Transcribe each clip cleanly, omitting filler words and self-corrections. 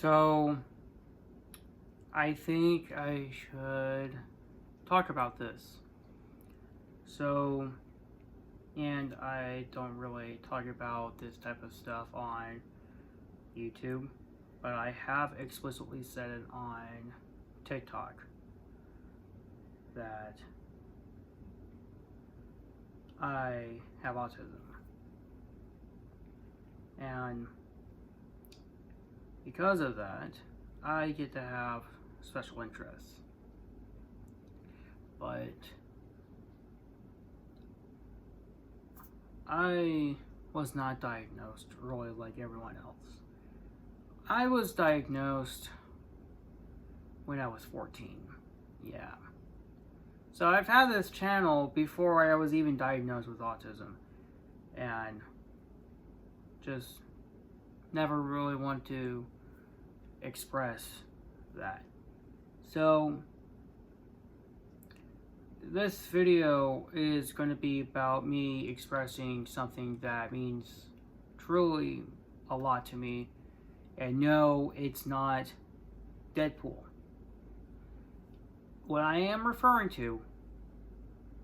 So, I think I should talk about this. So, and I don't really talk about this type of stuff on YouTube, but I have explicitly said it on TikTok that I have autism. And because of that, I get to have special interests. But I was not diagnosed really like everyone else. I was diagnosed when I was 14. Yeah. So I've had this channel before I was even diagnosed with autism. And just never really want to express that. So this video is going to be about me expressing something that means truly a lot to me. And no, it's not Deadpool. What I am referring to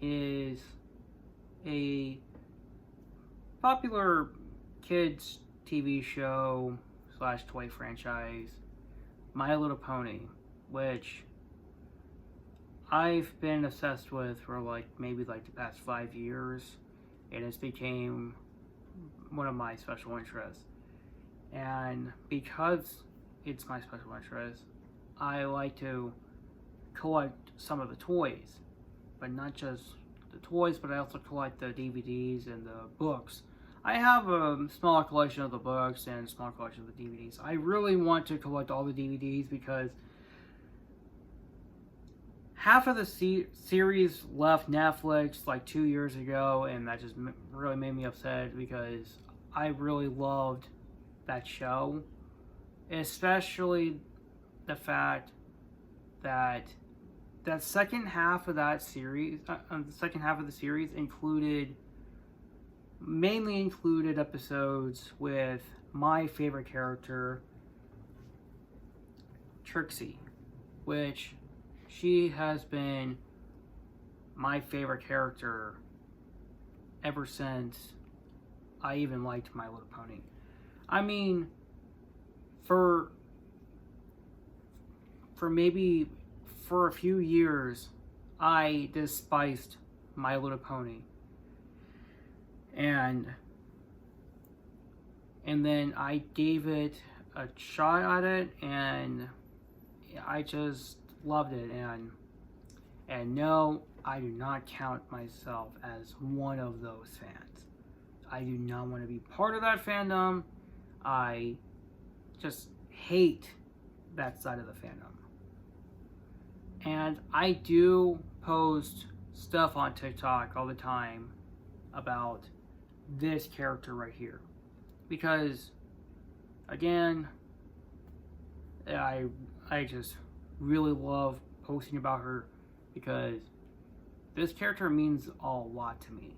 is a popular kids TV show / toy franchise, My Little Pony, which I've been obsessed with for maybe the past 5 years, and it's became one of my special interests. And because it's my special interest, I like to collect some of the toys, but not just the toys, but I also collect the DVDs and the books. I have a small collection of the books and a small collection of the DVDs. I really want to collect all the DVDs because half of the series left Netflix 2 years ago, and that just really made me upset because I really loved that show, especially the fact that that second half of that series, the second half of the series mainly included episodes with my favorite character, Trixie, which she has been my favorite character ever since I even liked My Little Pony. I mean, for a few years, I despised My Little Pony. And then I gave it a shot at it, and I just loved it. And no, I do not count myself as one of those fans. I do not want to be part of that fandom. I just hate that side of the fandom. And I do post stuff on TikTok all the time about this character right here. Because, again, I just really love posting about her because this character means a lot to me.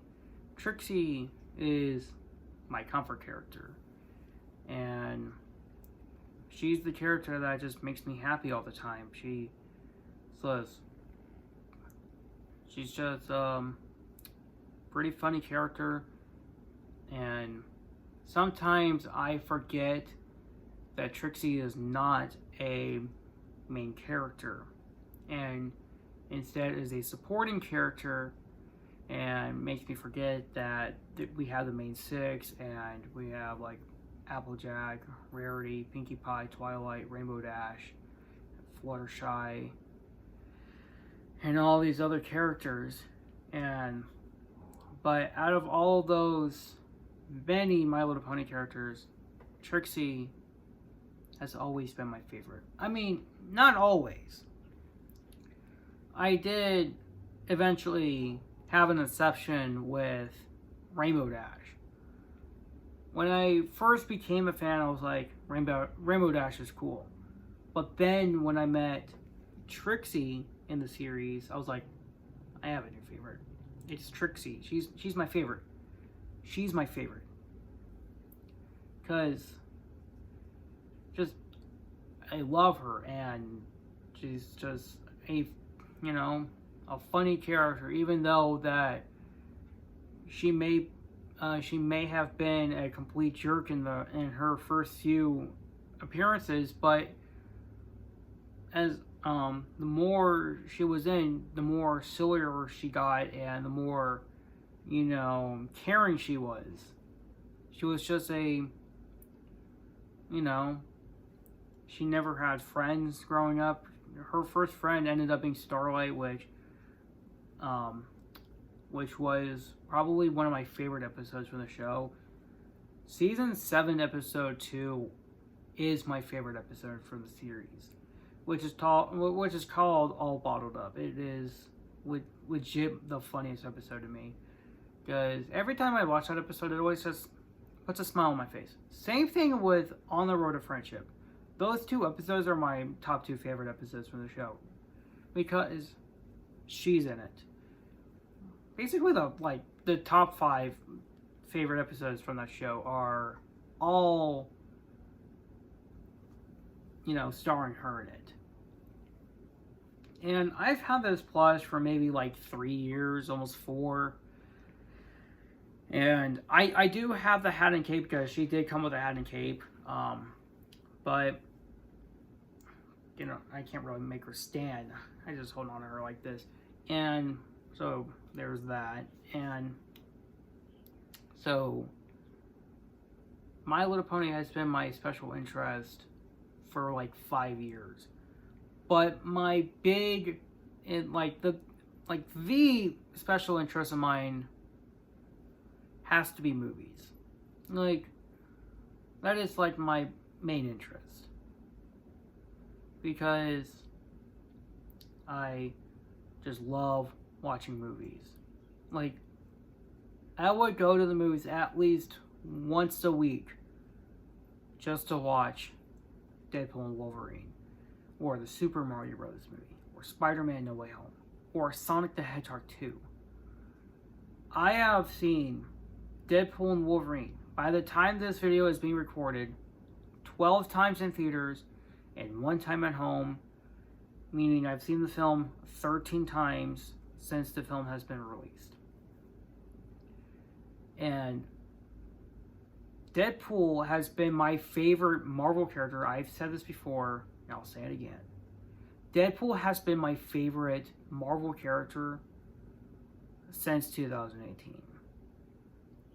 Trixie is my comfort character. And she's the character that just makes me happy all the time. She's just pretty funny character, and sometimes I forget that Trixie is not a main character and instead is a supporting character, and makes me forget that we have the main six, and we have Applejack, Rarity, Pinkie Pie, Twilight, Rainbow Dash, Fluttershy, and all these other characters. But out of all of those many My Little Pony characters, Trixie has always been my favorite. I mean, not always. I did eventually have an exception with Rainbow Dash. When I first became a fan, I was like, Rainbow Dash is cool. But then when I met Trixie in the series, I was like, I have a new favorite. It's Trixie. She's my favorite. She's my favorite. Because just I love her, and she's just a, you know, a funny character, even though that she may have been a complete jerk in her first few appearances, but as the more she was in, the more sillier she got, and the more, you know, caring she was. She was just a, you know, she never had friends growing up. Her first friend ended up being Starlight, which was probably one of my favorite episodes from the show. Season 7, episode 2 is my favorite episode from the series, which is called All Bottled Up. It is legit the funniest episode to me, because every time I watch that episode, it always just puts a smile on my face. Same thing with On the Road to Friendship. Those 2 episodes are my top 2 favorite episodes from the show, because she's in it. Basically, the top 5 favorite episodes from that show are all, you know, starring her in it. And I've had this plush for maybe like 3 years, almost 4. And I do have the hat and cape, because she did come with a hat and cape. But, you know, I can't really make her stand. I just hold on to her like this. And so there's that. And so My Little Pony has been my special interest for like 5 years. But my big, the special interest of mine has to be movies. Like, that is like my main interest, because I just love watching movies. Like, I would go to the movies at least once a week just to watch Deadpool and Wolverine, or the Super Mario Bros. Movie, or Spider-Man No Way Home, or Sonic the Hedgehog 2. I have seen Deadpool and Wolverine, by the time this video is being recorded, 12 times in theaters and 1 time at home, meaning I've seen the film 13 times since the film has been released. And Deadpool has been my favorite Marvel character. I've said this before, and I'll say it again. Deadpool has been my favorite Marvel character since 2018.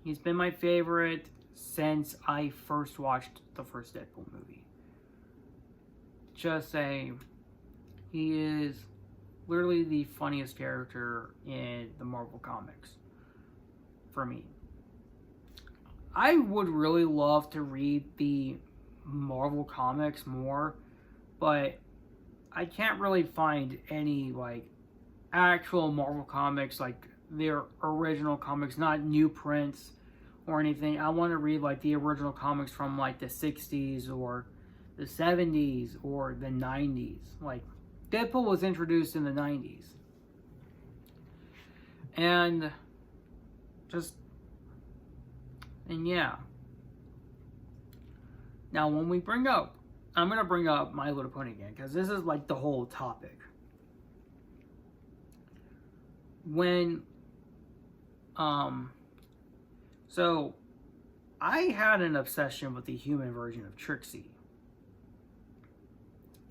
He's been my favorite since I first watched the first Deadpool movie. He is literally the funniest character in the Marvel comics for me. I would really love to read the Marvel comics more, but I can't really find any actual Marvel comics, like their original comics, not new prints or anything. I want to read the original comics from the 60s or the 70s or the 90s. Deadpool was introduced in the 90s. And yeah. Now, when we I'm going to bring up My Little Pony again, because this is the whole topic. So I had an obsession with the human version of Trixie.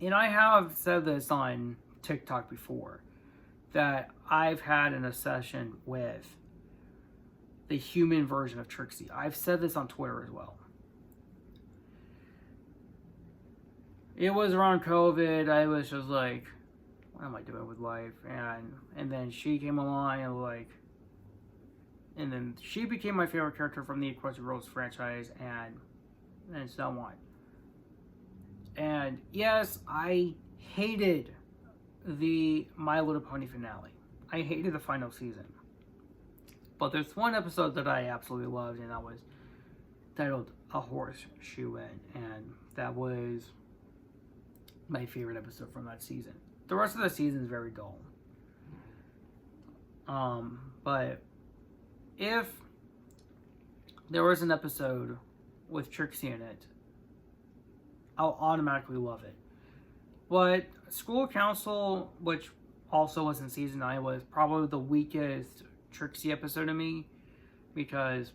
And I have said this on TikTok before, that I've had an obsession with the human version of Trixie. I've said this on Twitter as well. It was around COVID. I was just like, what am I doing with life? And then she came along and then she became my favorite character from the Equestria Girls franchise, and so on. And yes, I hated the My Little Pony finale. I hated the final season. But there's one episode that I absolutely loved, and that was titled A Horseshoe In, and that was my favorite episode from that season. The rest of the season is very dull. But if there was an episode with Trixie in it, I'll automatically love it. But School Council, which also was in season 9, was probably the weakest Trixie episode to me because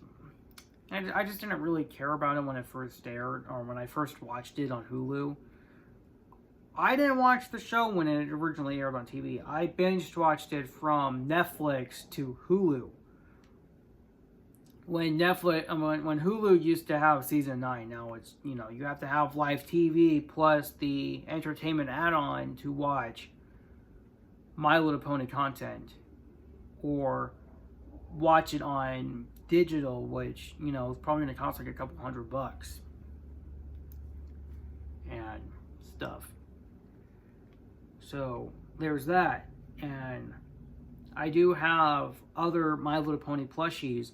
I just didn't really care about it when it first aired or when I first watched it on Hulu. I didn't watch the show when it originally aired on TV. I binge watched it from Netflix to Hulu. When Hulu used to have season 9, now it's, you have to have live TV plus the entertainment add-on to watch My Little Pony content, or watch it on digital, which, is probably going to cost like a couple $100 and stuff. So there's that. And I do have other My Little Pony plushies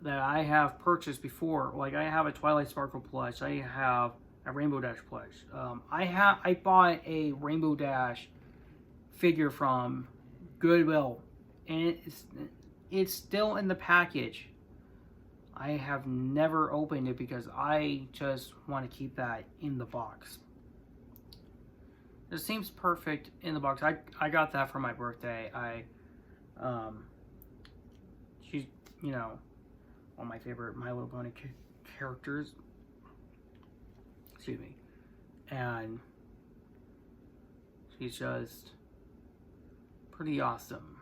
that I have purchased before. Like, I have a Twilight Sparkle plush. I have a Rainbow Dash plush. I bought a Rainbow Dash figure from Goodwill, and it's still in the package. I have never opened it because I just want to keep that in the box. It seems perfect in the box. I got that for my birthday. She's, one of my favorite My Little Pony characters. Excuse me. And she's just pretty awesome.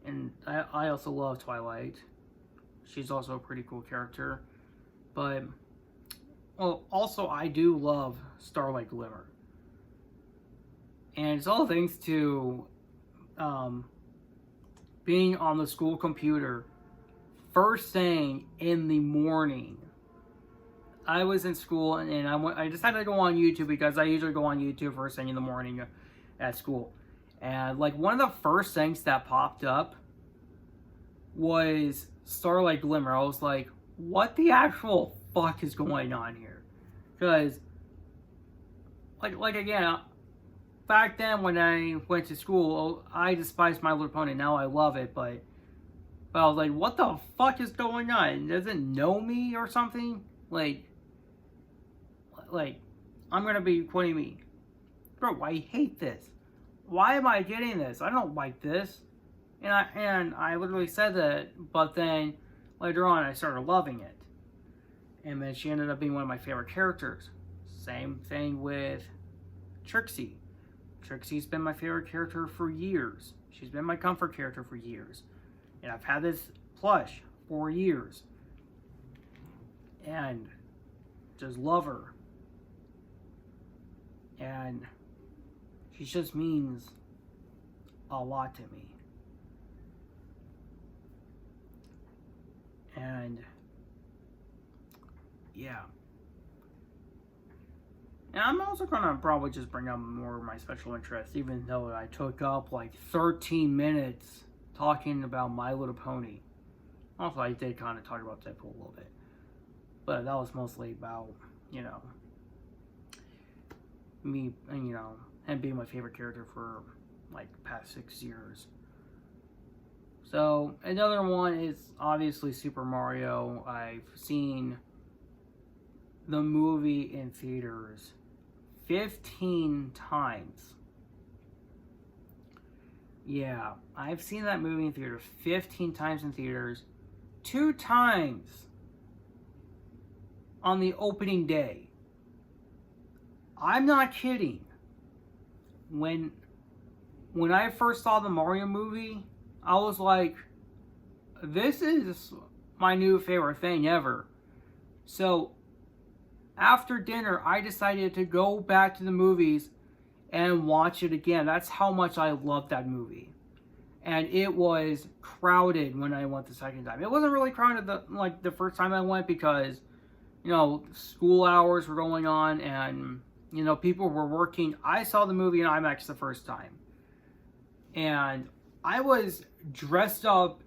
And I also love Twilight. She's also a pretty cool character. But, well, also I do love Starlight Glimmer. And it's all thanks to being on the school computer first thing in the morning. I was in school and I decided to go on YouTube because I usually go on YouTube first thing in the morning at school. And like one of the first things that popped up was Starlight Glimmer. I was like, what the actual fuck is going on here? Because like again, back then when I went to school, I despised My Little Pony. Now I love it, but I was like, what the fuck is going on? Does it know me or something? Like, I'm gonna be quoting me. Bro, I hate this. Why am I getting this? I don't like this. And I literally said that, but then later on I started loving it. And then she ended up being one of my favorite characters. Same thing with Trixie. Trixie's been my favorite character for years. She's been my comfort character for years. And I've had this plush for years. And just love her. And she just means a lot to me. And yeah. And I'm also gonna probably just bring up more of my special interests, even though I took up like 13 minutes talking about My Little Pony. Also, I did kind of talk about Deadpool a little bit. But that was mostly about, me, and being my favorite character for like the past 6 years. So, another one is obviously Super Mario. I've seen the movie in theaters 15 times. Yeah, I've seen that movie in theaters 15 times in theaters. 2 times on the opening day. I'm not kidding. When I first saw the Mario movie, I was like, this is my new favorite thing ever. So, after dinner, I decided to go back to the movies and watch it again. That's how much I loved that movie. And it was crowded when I went the second time. It wasn't really crowded the first time I went because, school hours were going on and, people were working. I saw the movie in IMAX the first time. And I was dressed up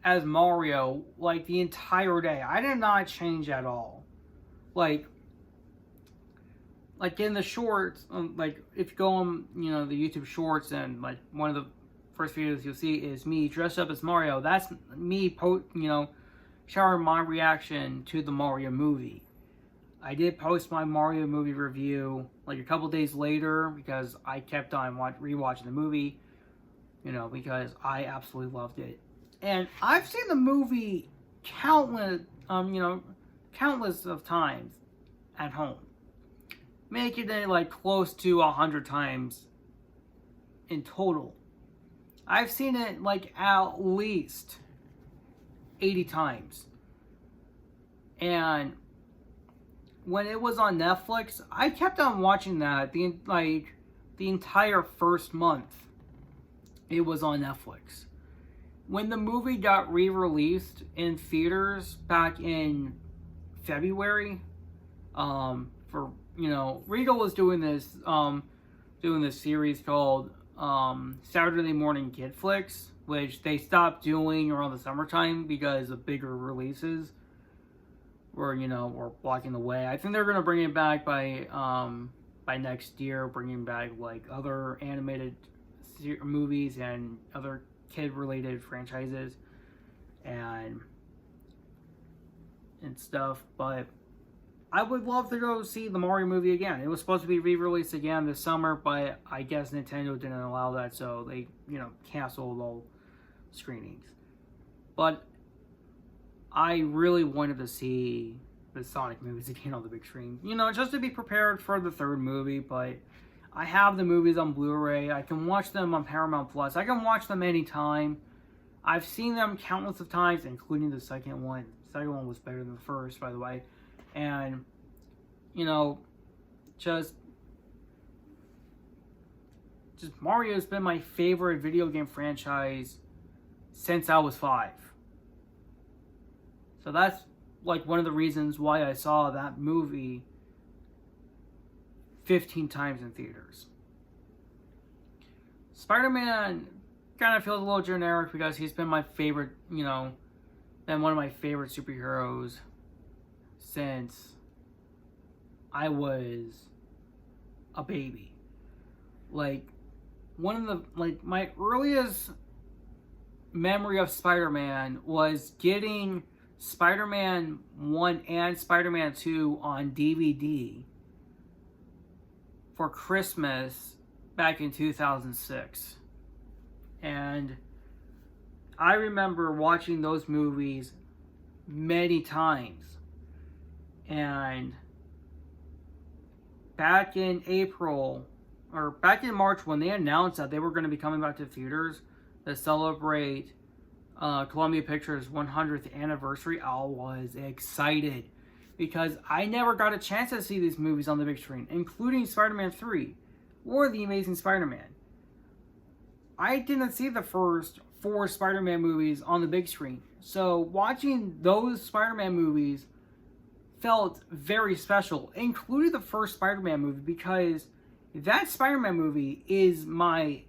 as Mario like the entire day. I did not change at all. Like in the shorts, if you go on, the YouTube shorts, and like one of the first videos you'll see is me dressed up as Mario. That's me, showing my reaction to the Mario movie. I did post my Mario movie review like a couple days later because I kept on rewatching the movie, because I absolutely loved it. And I've seen the movie countless of times at home, making it like close to 100 times in total. I've seen it like at least 80 times. And when it was on Netflix, I kept on watching that the entire first month it was on Netflix. When the movie got re-released in theaters back in February, Regal was doing this series called Saturday Morning Kid Flicks, which they stopped doing around the summertime because of bigger releases were blocking the way. I think they're gonna bring it back by next year, bringing back like other animated movies and other kid-related franchises and stuff. But I would love to go see the Mario movie again. It was supposed to be re-released again this summer, but I guess Nintendo didn't allow that, so they canceled all screenings. But I really wanted to see the Sonic movies again on the big screen. Just to be prepared for the third movie, but I have the movies on Blu-ray. I can watch them on Paramount Plus. I can watch them anytime. I've seen them countless of times, including the second one. The second one was better than the first, by the way. And, just Mario's been my favorite video game franchise since I was 5. So that's like one of the reasons why I saw that movie 15 times in theaters. Spider-Man kind of feels a little generic because he's been my favorite, been one of my favorite superheroes since I was a baby. Like, my earliest memory of Spider-Man was getting Spider-Man 1 and Spider-Man 2 on DVD for Christmas back in 2006. And I remember watching those movies many times. And back in March, when they announced that they were going to be coming back to theaters to celebrate Columbia Pictures' 100th anniversary, I was excited because I never got a chance to see these movies on the big screen, including Spider-Man 3 or The Amazing Spider-Man. I didn't see the first 4 Spider-Man movies on the big screen, so watching those Spider-Man movies felt very special, including the first Spider-Man movie, because that Spider-Man movie is my,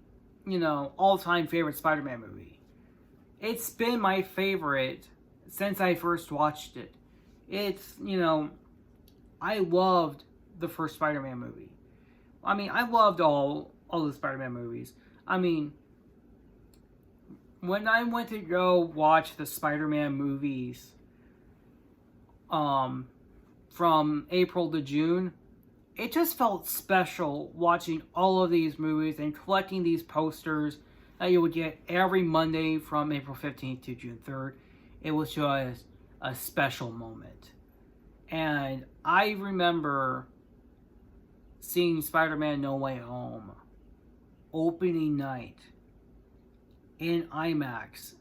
all-time favorite Spider-Man movie. It's been my favorite since I first watched it. It's, I loved the first Spider-Man movie. I mean, I loved all the Spider-Man movies. I mean, when I went to go watch the Spider-Man movies, from April to June, it just felt special watching all of these movies and collecting these posters that you would get every Monday from April 15th to June 3rd. It was just a special moment. And I remember seeing Spider-Man No Way Home opening night in IMAX,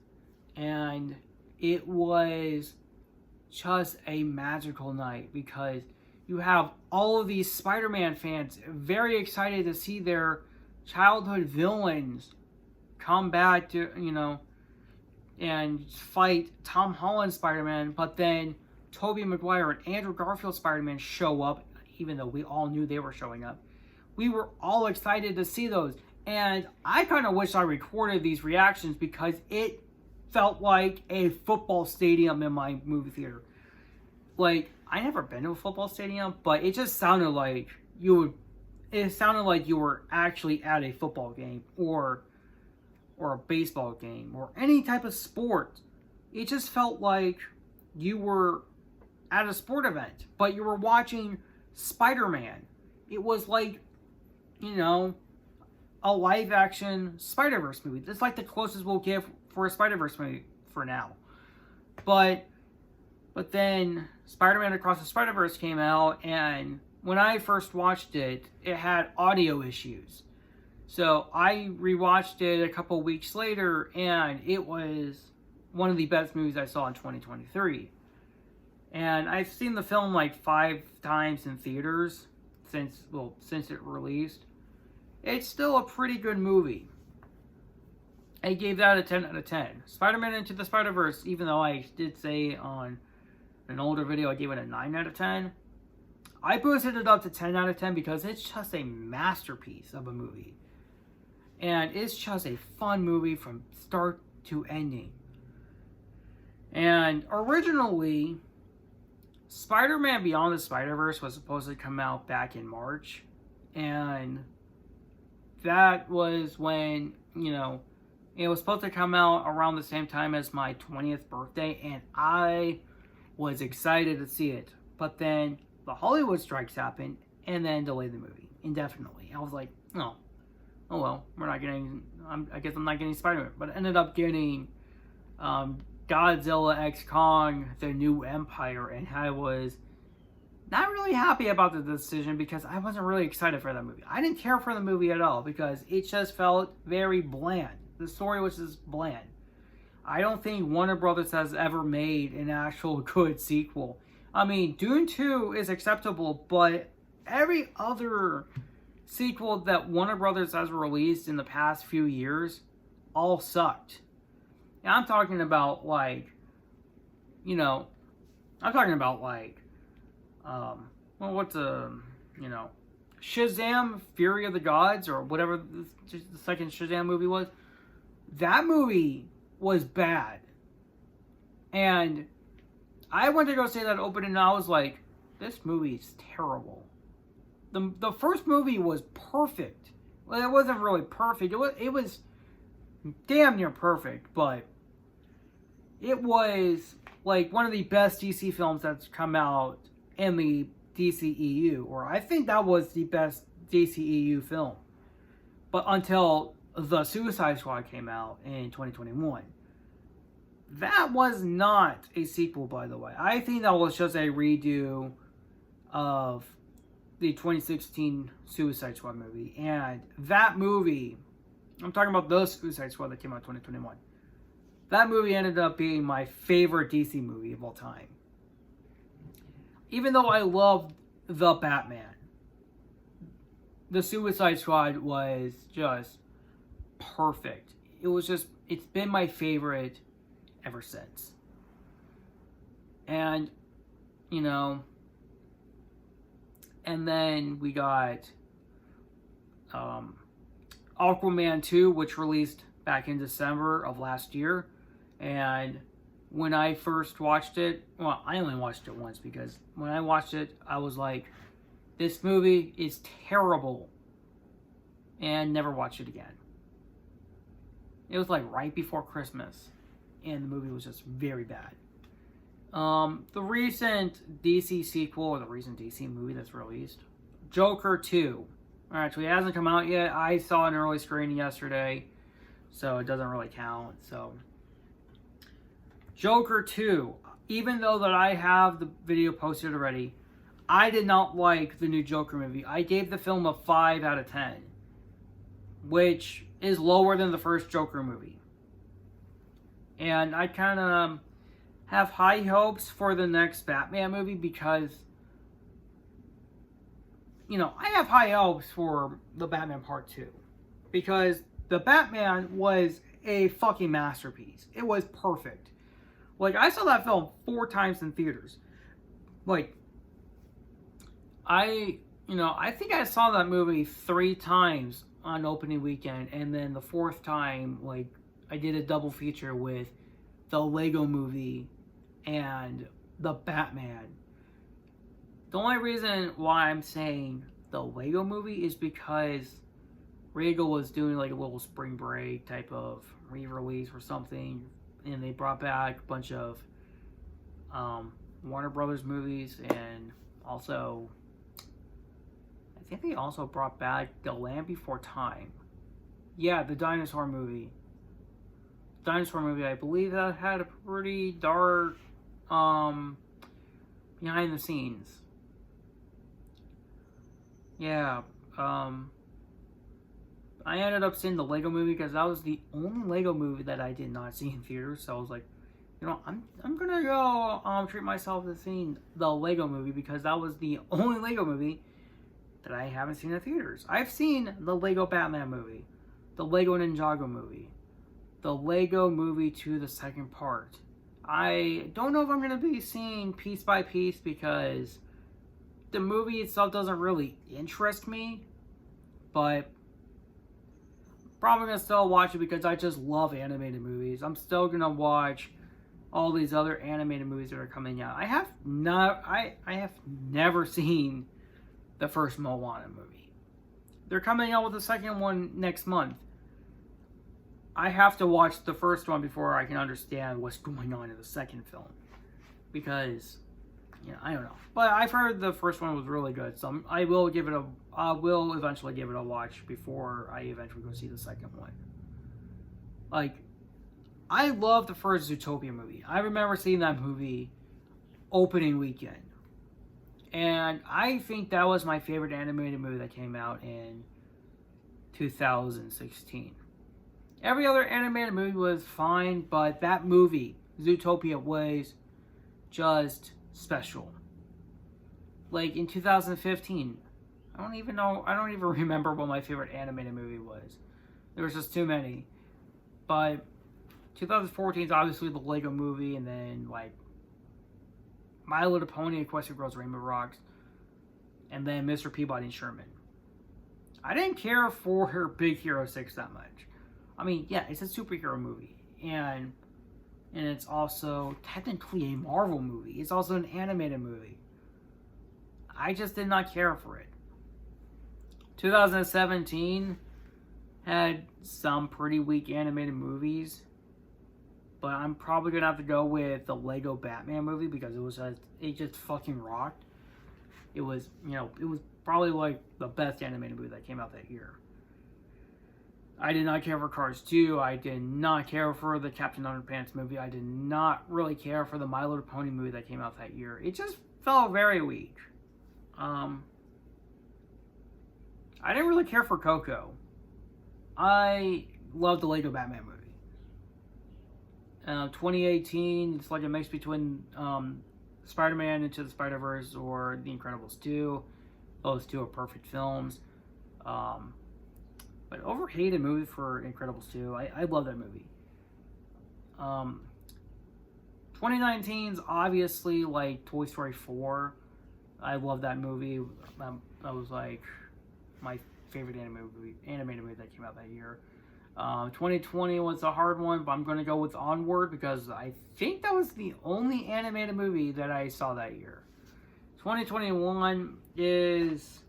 and it was just a magical night because you have all of these Spider-Man fans very excited to see their childhood villains come back to, and fight Tom Holland Spider-Man, but then Tobey Maguire and Andrew Garfield Spider-Man show up, even though we all knew they were showing up. We were all excited to see those, and I kind of wish I recorded these reactions because it felt like a football stadium in my movie theater. Like, I never been to a football stadium, but it just sounded like you were actually at a football game or a baseball game or any type of sport. It just felt like you were at a sport event, but you were watching Spider-Man. It was like, you know, a live-action Spider-Verse movie. That's like the closest we'll get for a Spider-Verse movie for now. But then Spider-Man Across the Spider-Verse came out, and when I first watched it, it had audio issues. So I rewatched it a couple weeks later, and it was one of the best movies I saw in 2023. And I've seen the film like 5 times in theaters since it released. It's still a pretty good movie. I gave that a 10 out of 10. Spider-Man Into the Spider-Verse, even though I did say on an older video I gave it a 9 out of 10, I boosted it up to 10 out of 10 because it's just a masterpiece of a movie. And it's just a fun movie from start to ending. And originally, Spider-Man Beyond the Spider-Verse was supposed to come out back in March. And that was when, you know, it was supposed to come out around the same time as my 20th birthday. And I was excited to see it. But then the Hollywood strikes happened and then delayed the movie indefinitely. I was like, oh well, we're not getting, I guess I'm not getting Spider-Man. But I ended up getting Godzilla X Kong, The New Empire, and I was not really happy about the decision because I wasn't really excited for that movie. I didn't care for the movie at all because it just felt very bland. The story was just bland. I don't think Warner Brothers has ever made an actual good sequel. I mean, Dune 2 is acceptable, but every other sequel that Warner Brothers has released in the past few years all sucked. And I'm talking about like, you know, Shazam, Fury of the Gods, or whatever the second Shazam movie was. That movie was bad. And I went to go see that opening and I was like, this movie is terrible. The first movie was perfect. Well, it wasn't really perfect. It was damn near perfect, but it was like one of the best DC films that's come out in the DCEU, or I think that was the best DCEU film. But until The Suicide Squad came out in 2021. That was not a sequel, by the way. I think that was just a redo of the 2016 Suicide Squad movie. And that movie, I'm talking about the Suicide Squad that came out in 2021. That movie ended up being my favorite DC movie of all time. Even though I loved The Batman, the Suicide Squad was just perfect. It's been my favorite ever since. And, you know, and then we got Aquaman 2, which released back in December of last year. And when I first watched it, well, I only watched it once because when I watched it, I was like, this movie is terrible. And never watched it again. It was like right before Christmas. And the movie was just very bad. The recent DC sequel, or the recent DC movie that's released, Joker 2. Actually, it hasn't come out yet. I saw an early screening yesterday, so it doesn't really count. So, Joker 2. Even though that I have the video posted already, I did not like the new Joker movie. I gave the film a 5 out of 10, which is lower than the first Joker movie. And I kind of have high hopes for the next Batman movie because, you know, I have high hopes for the Batman Part 2. Because the Batman was a fucking masterpiece. It was perfect. Like, I saw that film 4 times in theaters. Like, I think I saw that movie 3 times on opening weekend. And then the 4th time, like, I did a double feature with the Lego Movie and the Batman. The only reason why I'm saying the Lego Movie is because Regal was doing like a little spring break type of re-release or something, and they brought back a bunch of Warner Brothers movies, and also, I think they also brought back The Land Before Time. Yeah, the dinosaur movie. Dinosaur movie, I believe that had a pretty dark behind the scenes. Yeah, I ended up seeing the Lego movie because that was the only Lego movie that I did not see in theaters. So I was like, I'm gonna go treat myself to seeing the Lego movie because that was the only Lego movie that I haven't seen in theaters. I've seen the Lego Batman movie, the Lego Ninjago movie, the Lego Movie 2, the second part. I don't know if I'm gonna be seeing piece by piece because the movie itself doesn't really interest me, but probably gonna still watch it because I just love animated movies. I'm still gonna watch all these other animated movies that are coming out. I have never seen the first Moana movie. They're coming out with the second one next month. I have to watch the first one before I can understand what's going on in the second film, because I don't know. But I've heard the first one was really good, so I will eventually give it a watch before I eventually go see the second one. Like, I love the first Zootopia movie. I remember seeing that movie opening weekend. And I think that was my favorite animated movie that came out in 2016. Every other animated movie was fine, but that movie, Zootopia, was just special. Like in 2015, I don't even remember what my favorite animated movie was. There was just too many. But 2014 is obviously the Lego movie, and then like My Little Pony, Equestria Girls, Rainbow Rocks, and then Mr. Peabody and Sherman. I didn't care for her Big Hero 6 that much. I mean, yeah, it's a superhero movie, and it's also technically a Marvel movie. It's also an animated movie. I just did not care for it. 2017 had some pretty weak animated movies, but I'm probably gonna have to go with the Lego Batman movie because it just fucking rocked. It was probably like the best animated movie that came out that year. I did not care for Cars 2. I did not care for the Captain Underpants movie. I did not really care for the My Little Pony movie that came out that year. It just felt very weak. I didn't really care for Coco. I loved the Lego Batman movie. 2018, it's like a mix between Spider-Man Into the Spider-Verse or The Incredibles 2. Those two are perfect films. But overhated movie for Incredibles 2. I love that movie. 2019's obviously like Toy Story 4. I love that movie. That was like my favorite animated movie that came out that year. 2020 was a hard one, but I'm going to go with Onward because I think that was the only animated movie that I saw that year. 2021 is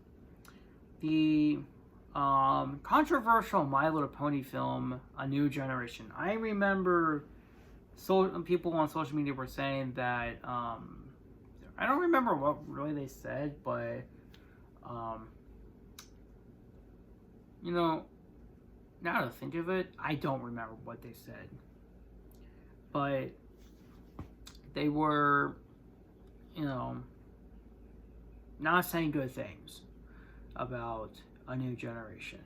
the controversial My Little Pony film, A New Generation. I remember people on social media were saying that, I don't remember what really they said, but, now to think of it, I don't remember what they said. But they were, not saying good things about A New Generation.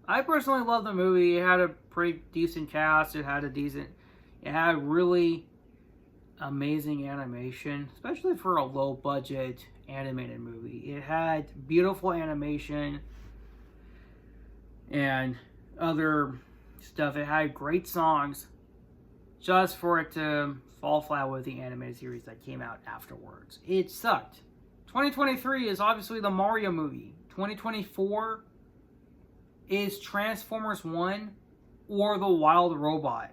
I personally love the movie. It had a pretty decent cast. It had really amazing animation, especially for a low budget animated movie. It had beautiful animation and other stuff. It had great songs, just for it to fall flat with the animated series that came out afterwards. It sucked. 2023 is obviously the Mario movie. 2024 is Transformers 1 or The Wild Robot.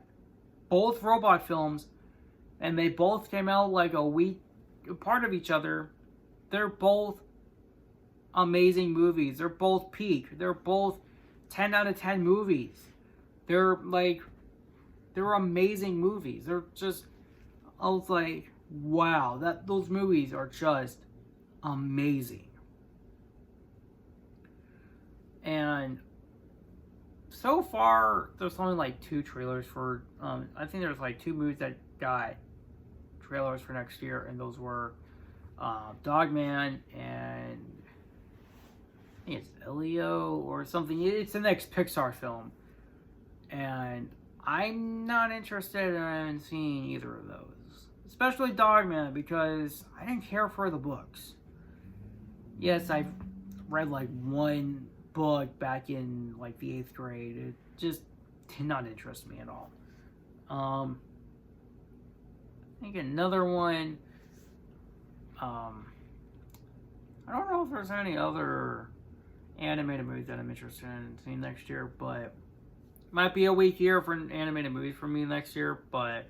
Both robot films, and they both came out like a week apart of each other. They're both amazing movies. They're both peak. They're both 10 out of 10 movies. They're amazing movies. I was like, wow, those movies are just amazing. And so far, there's only like 2 trailers for. I think there's like 2 movies that got trailers for next year, and those were Dogman and I think it's Elio or something. It's the next Pixar film, and I'm not interested in seeing either of those, especially Dogman, because I didn't care for the books. Yes, I've read like one book back in like the 8th grade. It just did not interest me at all. I think another one. I don't know if there's any other animated movies that I'm interested in seeing next year, but might be a weak year for an animated movie for me next year. But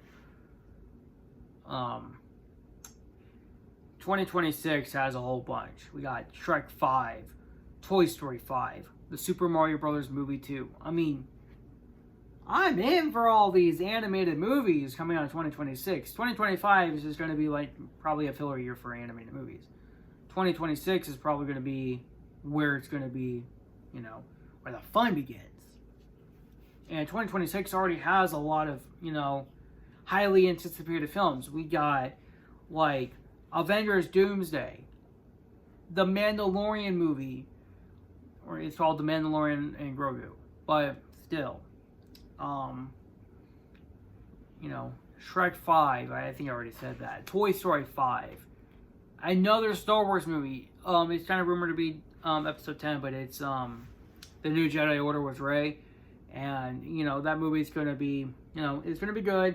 2026 has a whole bunch. We got Shrek 5, Toy Story 5, the Super Mario Brothers movie 2. I mean, I'm in for all these animated movies coming out in 2026. 2025 is just going to be like probably a filler year for animated movies. 2026 is probably going to be where it's going to be, where the fun begins. And 2026 already has a lot of, highly anticipated films. We got like Avengers Doomsday, the Mandalorian movie, or it's called The Mandalorian and Grogu, but still, Shrek 5, I think I already said that. Toy Story 5, another Star Wars movie. It's kind of rumored to be episode 10, but it's the New Jedi Order with Rey, and that movie's gonna be, it's gonna be good,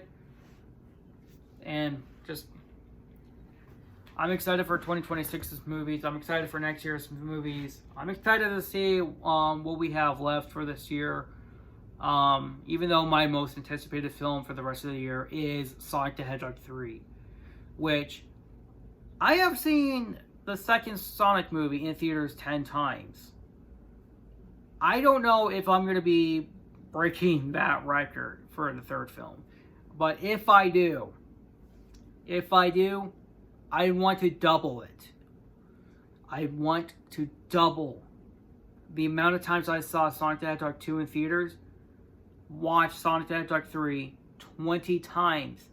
and just I'm excited for 2026's movies. I'm excited for next year's movies. I'm excited to see what we have left for this year. Even though my most anticipated film for the rest of the year is Sonic the Hedgehog 3, which I have seen the second Sonic movie in theaters 10 times. I don't know if I'm going to be breaking that record for the third film, but if I do, I want to double it. I want to double the amount of times I saw Sonic the Hedgehog 2 in theaters. Watch Sonic the Hedgehog 3 20 times.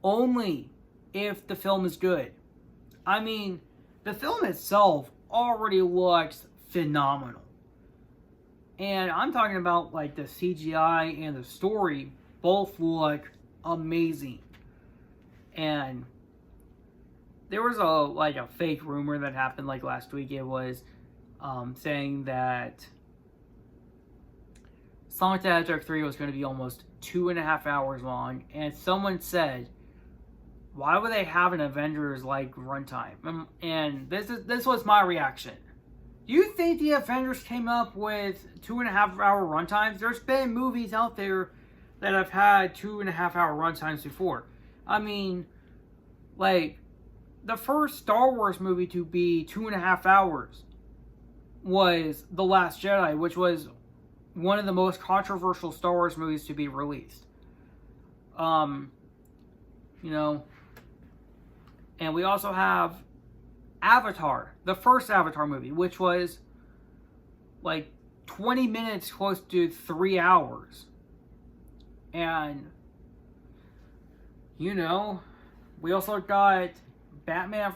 Only if the film is good. I mean, the film itself already looks phenomenal. And I'm talking about like the CGI and the story both look amazing. And there was a fake rumor that happened like last week. It was saying that Sonic the Hedgehog 3 was going to be almost 2.5 hours long, and someone said, why would they have an Avengers-like runtime? And this was my reaction. Do you think the Avengers came up with 2.5 hour runtimes? There's been movies out there that have had 2.5 hour runtimes before. I mean, like, the first Star Wars movie to be 2.5 hours was The Last Jedi, which was one of the most controversial Star Wars movies to be released. And we also have Avatar, the first Avatar movie, which was like 20 minutes close to 3 hours. And, we also got Batman,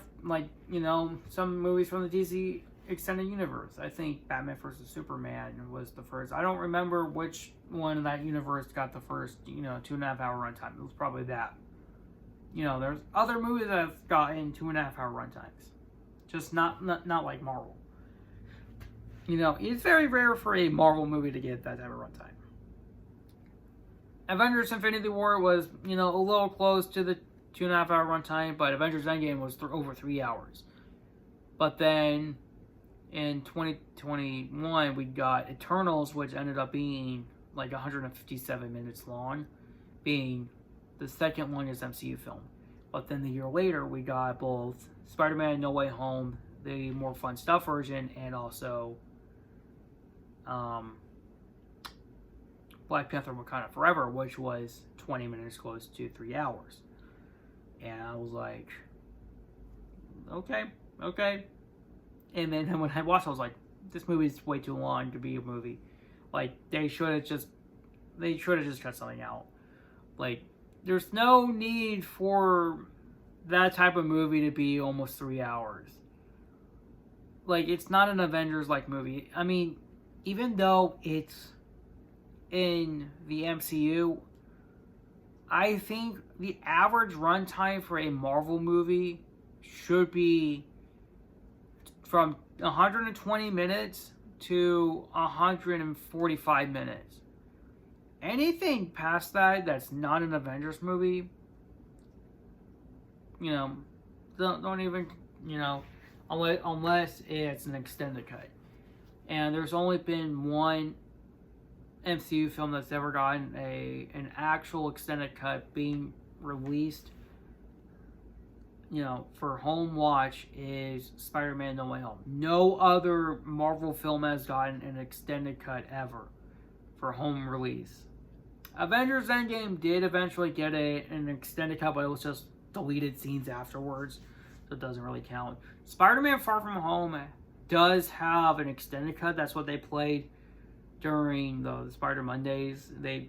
some movies from the DC Extended Universe. I think Batman vs. Superman was the first. I don't remember which one in that universe got the first, 2.5 hour runtime. It was probably that. There's other movies that have gotten 2.5 hour runtimes. Just not like Marvel. It's very rare for a Marvel movie to get that type of runtime. Avengers Infinity War was, a little close to the 2.5 hour runtime, but Avengers Endgame was over 3 hours. But then in 2021, we got Eternals, which ended up being like 157 minutes long, being the second longest MCU film. But then the year later, we got both Spider-Man No Way Home, the more fun stuff version, and also Black Panther Wakanda Forever, which was 20 minutes close to 3 hours. And I was like, okay, okay. And then when I watched it, I was like, this movie is way too long to be a movie. Like, they should have just cut something out. Like, there's no need for that type of movie to be almost 3 hours. Like, it's not an Avengers-like movie. I mean, even though it's in the MCU, I think the average runtime for a Marvel movie should be from 120 minutes to 145 minutes. Anything past that that's not an Avengers movie, don't even, unless it's an extended cut. And there's only been one MCU film that's ever gotten an actual extended cut being released, for home watch, is Spider-Man No Way Home. No other Marvel film has gotten an extended cut ever for home release. Avengers Endgame did eventually get an extended cut, but it was just deleted scenes afterwards, so it doesn't really count. Spider-Man Far From Home does have an extended cut. That's what they played during the Spider Mondays. They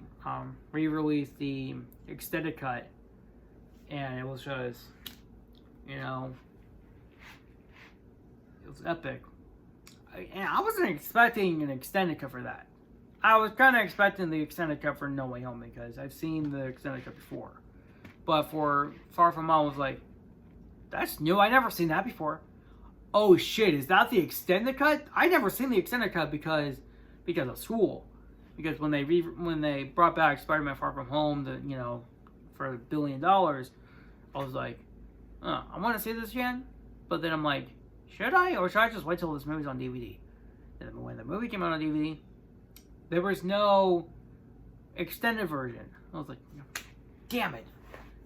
re-released the extended cut, and it was just, it was epic. And I wasn't expecting an extended cut for that. I was kind of expecting the extended cut for No Way Home because I've seen the extended cut before. But for Far From Home, I was like, that's new. I never seen that before. Oh shit, is that the extended cut? I never seen the extended cut because of school. Because when they brought back Spider-Man Far From Home, for $1 billion, I was like, I want to see this again. But then I'm like, should I? Or should I just wait till this movie's on DVD? And then when the movie came out on DVD, there was no extended version. I was like, damn it.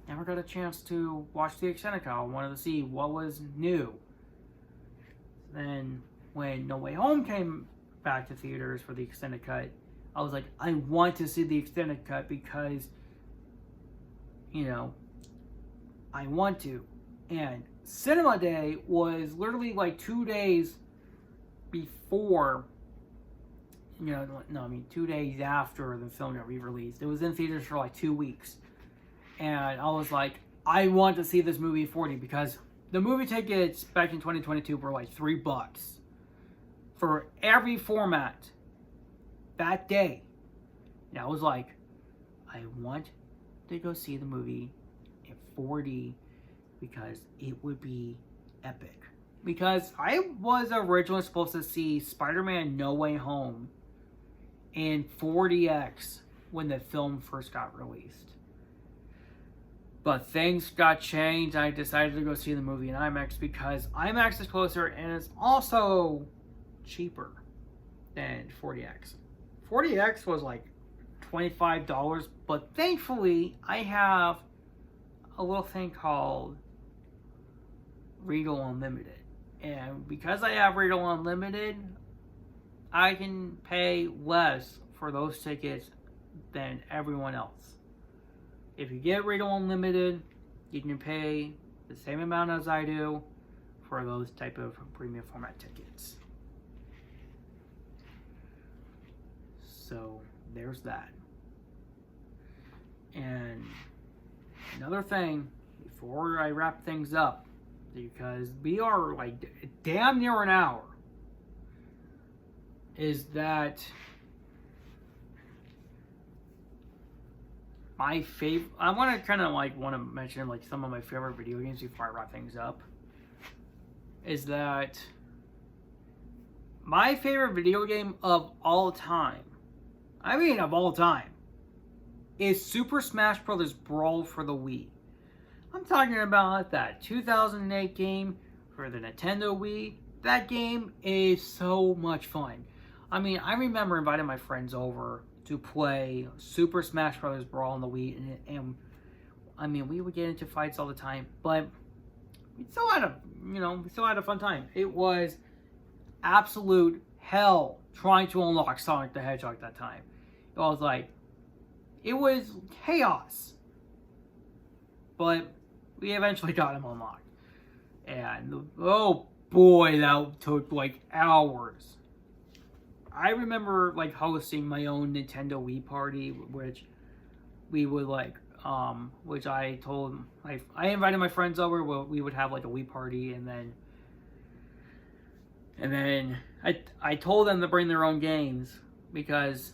Never got a chance to watch the extended cut. I wanted to see what was new. Then when No Way Home came back to theaters for the extended cut, I was like, I want to see the extended cut because, I want to. And Cinema Day was literally like 2 days before, 2 days after the film got re-released. It was in theaters for like 2 weeks. And I was like, I want to see this movie in 4D because the movie tickets back in 2022 were like $3 for every format that day. And I was like, I want to go see the movie in 4D because it would be epic. Because I was originally supposed to see Spider-Man No Way Home in 4DX when the film first got released. But things got changed. I decided to go see the movie in IMAX because IMAX is closer and it's also cheaper than 4DX. 4DX was like $25, but thankfully I have a little thing called Regal Unlimited. And because I have Regal Unlimited, I can pay less for those tickets than everyone else. If you get Regal Unlimited, you can pay the same amount as I do for those type of premium format tickets. So there's that. And another thing, before I wrap things up, because we are like damn near an hour, is that my favorite, I want to kind of want to mention like some of my favorite video games before I wrap things up, is that my favorite video game of all time, is Super Smash Bros. Brawl for the Wii. I'm talking about that 2008 game for the Nintendo Wii. That game is so much fun. I remember inviting my friends over to play Super Smash Bros. Brawl on the Wii, and we would get into fights all the time, but we still had a fun time. It was absolute hell trying to unlock Sonic the Hedgehog that time. It was chaos. But we eventually got him unlocked. And, oh boy, that took like hours. I remember like hosting my own Nintendo Wii party, which we would like, which I told, I invited my friends over, we would have like a Wii party, and then I told them to bring their own games, because,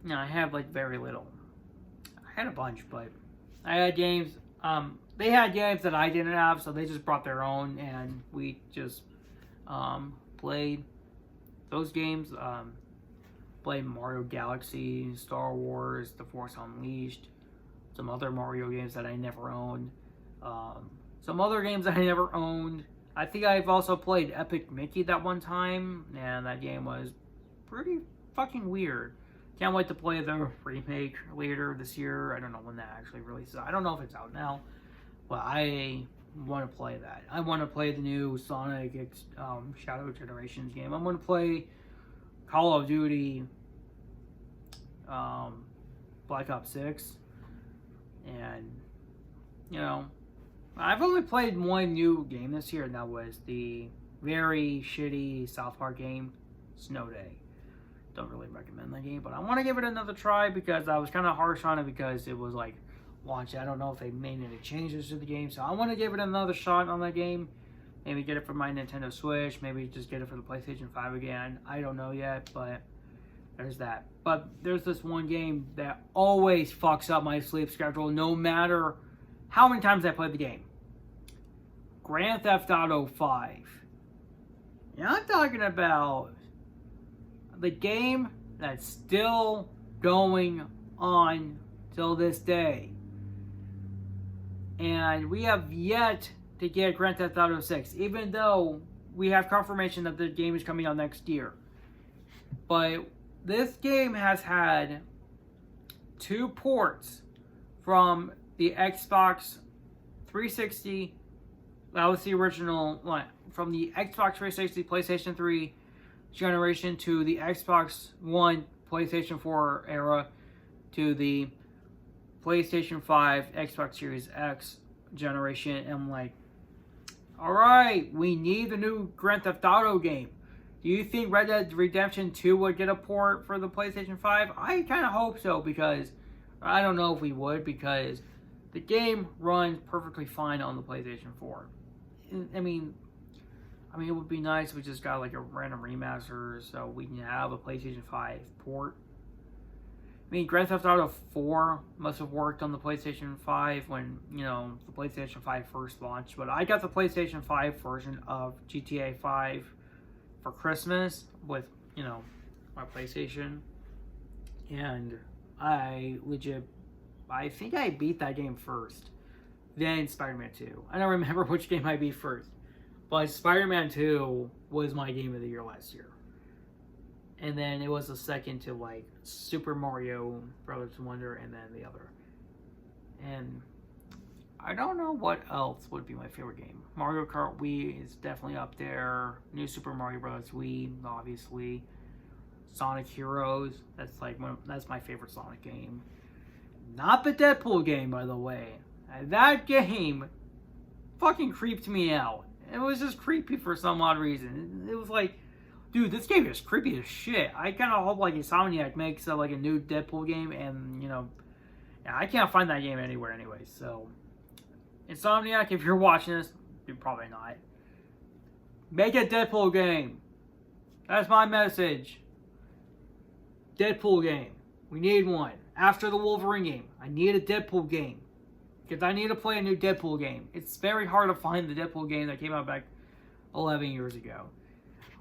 you know, I have like very little. I had a bunch, but I had games, they had games that I didn't have, so they just brought their own, and we just, played those games, played Mario Galaxy, Star Wars, The Force Unleashed, some other Mario games that I never owned, some other games that I never owned. I think I've also played Epic Mickey that one time, and that game was pretty fucking weird. Can't wait to play the remake later this year. I don't know when that actually releases. I don't know if it's out now, but I want to play that. I want to play the new Sonic Shadow Generations game. I want to play Call of Duty Black Ops 6, and, you know, I've only played one new game this year, and that was the very shitty South Park game, Snow Day. Don't really recommend that game, but I want to give it another try, because I was kind of harsh on it because it was like launch. I don't know if they made any changes to the game, so I want to give it another shot on that game. Maybe get it for my Nintendo Switch, maybe just get it for the PlayStation 5 again. I don't know yet, but there's that. But there's this one game that always fucks up my sleep schedule, no matter how many times I play the game. Grand Theft Auto 5. And I'm talking about the game that's still going on till this day. And we have yet to get Grand Theft Auto 6, even though we have confirmation that the game is coming out next year. But this game has had 2 ports from the Xbox 360, that was the original one, from the Xbox 360, PlayStation 3 generation to the Xbox One, PlayStation 4 era to the PlayStation 5, Xbox Series X generation. And I'm like, alright, we need the new Grand Theft Auto game. Do you think Red Dead Redemption 2 would get a port for the PlayStation 5? I kind of hope so, because I don't know if we would, because the game runs perfectly fine on the PlayStation 4. I mean, it would be nice if we just got like a random remaster so we can have a PlayStation 5 port. I mean, Grand Theft Auto 4 must have worked on the PlayStation 5 when, you know, the PlayStation 5 first launched. But I got the PlayStation 5 version of GTA 5 for Christmas with, you know, my PlayStation. And I think I beat that game first. Then Spider-Man 2. I don't remember which game I beat first. But Spider-Man 2 was my game of the year last year. And then it was the second to like Super Mario Brothers Wonder, and then the other. And I don't know what else would be my favorite game. Mario Kart Wii is definitely up there. New Super Mario Bros. Wii, obviously. Sonic Heroes, that's my favorite Sonic game. Not the Deadpool game, by the way. That game fucking creeped me out. It was just creepy for some odd reason. It was like, dude, this game is creepy as shit. I kind of hope like Insomniac makes like a new Deadpool game, and, you know, I can't find that game anywhere anyway. So, Insomniac, if you're watching this, you're probably not. Make a Deadpool game. That's my message. Deadpool game. We need one. After the Wolverine game, I need a Deadpool game. Because I need to play a new Deadpool game. It's very hard to find the Deadpool game that came out back 11 years ago.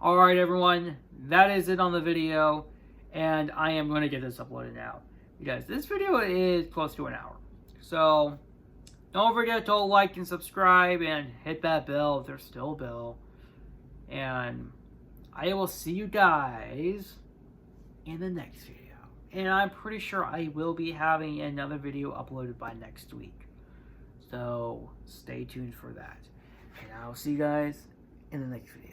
Alright everyone, that is it on the video. And I am going to get this uploaded now, because this video is close to an hour. So, don't forget to like and subscribe and hit that bell if there's still a bell. And I will see you guys in the next video. And I'm pretty sure I will be having another video uploaded by next week. So, stay tuned for that. And I'll see you guys in the next video.